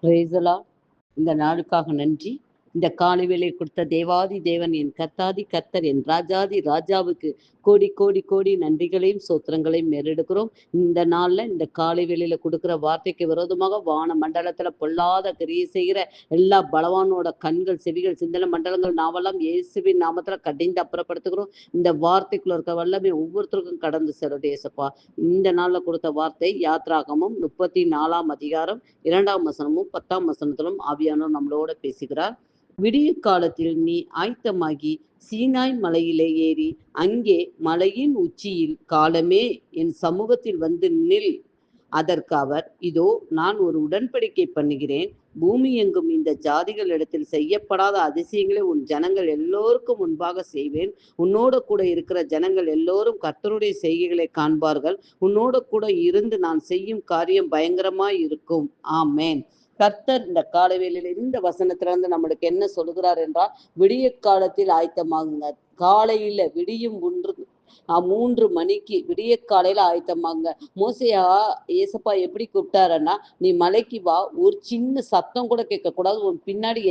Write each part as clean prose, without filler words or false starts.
பிரேசலா இந்த நாளுக்காக நன்றி. இந்த காலை வேளை கொடுத்த தேவாதி தேவன், என் கர்த்தாதி கர்த்தர், என் ராஜாதி ராஜாவுக்கு கோடி கோடி கோடி நன்றிகளையும் சோத்திரங்களையும் மேறெடுக்கிறோம். இந்த நாள்ல இந்த காலை வேளையில கொடுக்கிற வார்த்தைக்கு விரோதமாக வான மண்டலத்துல பொல்லாத கிரியை செய்கிற எல்லா பலவானோட கண்கள், செவிகள், சிந்தனை மண்டலங்கள் நாவெல்லாம் இயேசுவின் நாமத்துல கடிந்து அப்புறப்படுத்துகிறோம். இந்த வார்த்தைக்குள்ள இருக்க வல்லமை ஒவ்வொருத்தருக்கும் கடந்து செல்லுது ஏசப்பா. இந்த நாள்ல கொடுத்த வார்த்தை யாத்ராகமம் 34ஆம் அதிகாரம் 2ஆம் வசனமும் 10ஆம் வசனத்திலும் ஆவியானவர் நம்மளோட பேசுகிறார். விடிய காலத்தில் நீ ஆயத்தமாகி சீனாய் மலையிலே ஏறி அங்கே மலையின் உச்சியில் காலமே என் சமூகத்தில் வந்து நில். அதற்கு அவர், இதோ நான் ஒரு உடன்படிக்கை பண்ணுகிறேன். பூமி எங்கும் இந்த ஜாதிகளிடத்தில் செய்யப்படாத அதிசயங்களை உன் ஜனங்கள் எல்லோருக்கும் முன்பாக செய்வேன். உன்னோட கூட இருக்கிற ஜனங்கள் எல்லோரும் கர்த்தருடைய செய்கைகளை காண்பார்கள். உன்னோட கூட இருந்து நான் செய்யும் காரியம் பயங்கரமாய் இருக்கும். ஆமேன். கர்த்தர் இந்த காலவேளையில இந்த வசனத்துல இருந்து நம்மளுக்கு என்ன சொல்லுகிறார் என்றால், விடிய காலத்தில் ஆயத்தமாகுங்க. காலையில விடியும் 3 மணிக்கு விடிய காலையில ஆயத்தமாங்க. மோசையா ஏசப்பா எப்படி கூப்பிட்டாருன்னா, நீ மலைக்கு வா, ஒரு சின்ன சத்தம் கூட கேட்கக்கூடாது, உன் பின்னாடி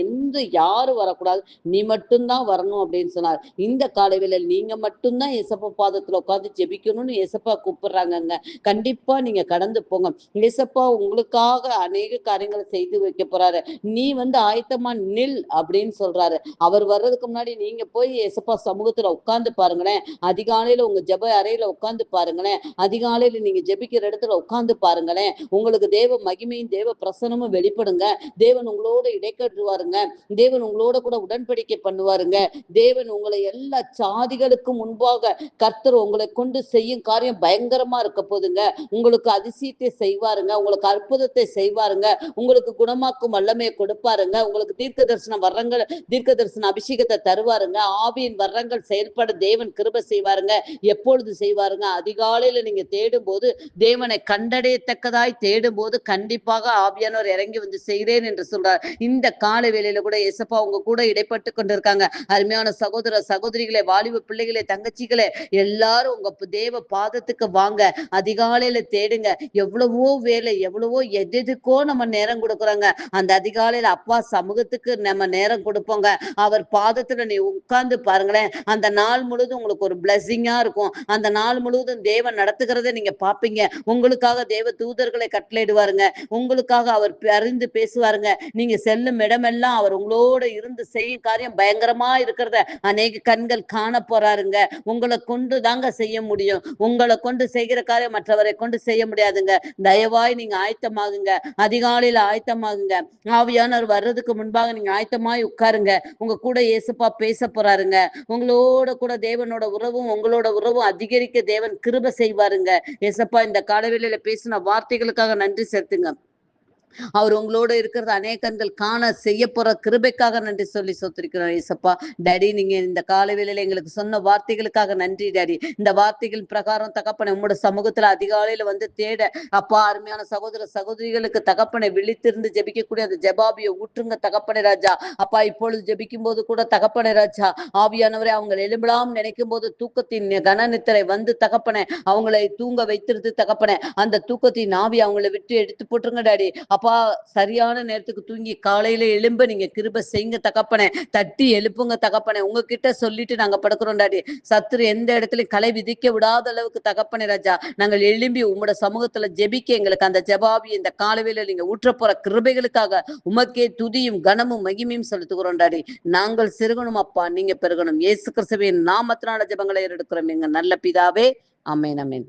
யாரும் வரக்கூடாது, நீ மட்டும்தான் வரணும் அப்படின்னு சொன்னார். இந்த காலையில நீங்க மட்டும்தான் ஏசப்பா பாதத்துல உட்காந்து ஜெபிக்கணும்னு ஏசப்பா கூப்பிடுறாங்கங்க. கண்டிப்பா நீங்க கடந்து போங்க. ஏசப்பா உங்களுக்காக அநேக காரியங்களை செய்து வைக்க போறாரு. நீ ஆயத்தமா நில் அப்படின்னு சொல்றாரு. அவர் வர்றதுக்கு முன்னாடி நீங்க போய் ஏசப்பா சமூகத்துல உட்கார்ந்து பாருங்களேன். அதிகாலையில உங்க ஜெப அறையில உட்கார்ந்து பாருங்களேன். அதிகாலையில நீங்க ஜெபிக்கிற இடத்துல உட்கார்ந்து பாருங்களேன். உங்களுக்கு தேவ மகிமையும் தேவ பிரசனமும் வெளிப்படுங்க. தேவன் உங்களோட இடைக்கட்டுவாருங்க. தேவன் உங்களோட கூட உடன்படிக்கை பண்ணுவாருங்க. தேவன் உங்களை எல்லா சாதிகளுக்கும் முன்பாக கர்த்தர் உங்களை கொண்டு செய்யும் காரியம் பயங்கரமா இருக்க போதுங்க. உங்களுக்கு அதிசயத்தை செய்வாருங்க. உங்களுக்கு அற்புதத்தை செய்வாருங்க. உங்களுக்கு குணமாக்கும் வல்லமையை கொடுப்பாருங்க. உங்களுக்கு தீர்க்க தரிசன வரங்கள், தீர்க்க தரிசன அபிஷேகத்தை தருவாருங்க. ஆவியின் வரங்கள் செயல்பட தேவன் கிருபை செய்வாருங்க. எப்பொழுது செய்வாருங்க? அதிகாலையில நீங்க தேடும் போது, தேவனை கண்டடையத்தக்கதாய் தேடும் போது கண்டிப்பாக ஆவியானவர் இறங்கி வந்து செய்கிறேன் என்று சொல்றார். இந்த காலை வேளையில கூட ஏசப்பா உங்க கூட இடைப்பட்டு கொண்டிருக்காங்க. அருமையான சகோதர சகோதரிகளே, வாலிப பிள்ளைகளே, தங்கச்சிகளே, எல்லாரும் உங்க தேவ பாதத்துக்கு வாங்க. அதிகாலையில தேடுங்க. எவ்வளவோ வேலை, எவ்வளவோ எதுக்கோ நம்ம நேரம் கொடுக்குறாங்க. அந்த அதிகாலையில அப்பா சமூகத்துக்கு நம்ம நேரம் கொடுப்போங்க. அவர் பாதத்துல நீ உட்கார்ந்து பாருங்களேன். அந்த நாள் முழுவதும் உங்களுக்கு ஒரு பிளஸிங்கா இருக்கும். அந்த நாள் முழுவதும் தேவன் நடத்துகிறத நீங்க பாப்பீங்க. உங்களுக்காக தேவ தூதர்களை கட்டளையிடுவாருங்க. உங்களுக்காக அவர் அறிந்து பேசுவாருங்க. நீங்க செல்லும் இடமெல்லாம் அவர் உங்களோட இருந்து செய்யும் காரியம் பயங்கரமா இருக்கிறத அநேக கண்கள் காண போறாருங்க. உங்களை கொண்டு தாங்க செய்ய முடியும். உங்களை கொண்டு செய்கிற காரியம் மற்றவரை கொண்டு செய்ய முடியாதுங்க. தயவாய் நீங்க ஆயத்தமாகுங்க. அதிகாலையில ஆயத்தமாகுங்க. ஆவியானவர் வர்றதுக்கு முன்பாக நீங்க ஆயத்தமாய் உட்காருங்க. உங்க கூட இயேசுப்பா பேச போறாருங்க. உங்களோட கூட தேவனோட உறவும் உங்களோட உறவும் அதிகரிக்க தேவன் கிருபை செய்வாருங்க. ஏசப்பா இந்த காலவேளையில பேசின வார்த்தைகளுக்காக நன்றி செலுத்துங்க. அவர் உங்களோட இருக்கிறது அநேகங்கள் காண செய்ய போற கிருபைக்காக நன்றி சொல்லி சொத்திருக்கிறோம். ஏசப்பா டாடி, நீங்க இந்த காலவேளையில எங்களுக்கு சொன்ன வார்த்தைகளுக்காக நன்றி டாடி. இந்த வார்த்தைகள் பிரகாரம் தகப்பனை உங்களோட சமூகத்துல அதிகாலையில வந்து தேட அப்பா, அருமையான சகோதர சகோதரிகளுக்கு தகப்பனை விழித்திருந்து ஜெபிக்கக்கூடிய அந்த ஜெபாபியை ஊற்றுங்க தகப்பனை ராஜா. அப்பா, இப்பொழுது ஜெபிக்கும் போது கூட தகப்பனை ராஜா ஆவியானவரை அவங்க எலும்பலாம் நினைக்கும் போது தூக்கத்தின் கனநித்திரை வந்து தகப்பனை அவங்களை தூங்க வைத்திருந்து தகப்பனை அந்த தூக்கத்தின் ஆவி அவங்களை விட்டு எடுத்து போட்டுருங்க டாடி. அப்பா, சரியான நேரத்துக்கு தூங்கி காலையில எழும்ப நீங்க கிருபை செய்யுங்க தகப்பனே. தட்டி எழுப்புங்க தகப்பனே. உங்ககிட்ட சொல்லிட்டு நாங்க படுக்கிறோம் டாடி. சத்துரு எந்த இடத்துலயும் களை விதிக்க விடாத அளவுக்கு தகப்பனே ராஜா, நாங்கள் எழும்பி உங்களோட சமூகத்துல ஜெபிக்க எங்களுக்கு அந்த ஜெபாவி இந்த காலவேளையில நீங்க ஊற்ற போற கிருபைகளுக்காக உமக்கே துதியும் கனமும் மகிமையும் செலுத்துகிறோம் டாடி. நாங்கள் சிறுகணும் அப்பா, நீங்க பெருகணும். இயேசு கிறிஸ்துவின் நாமத்தினால ஜெபங்களை எடுக்கிறோம் எங்க நல்ல பிதாவே. ஆமென், ஆமென்.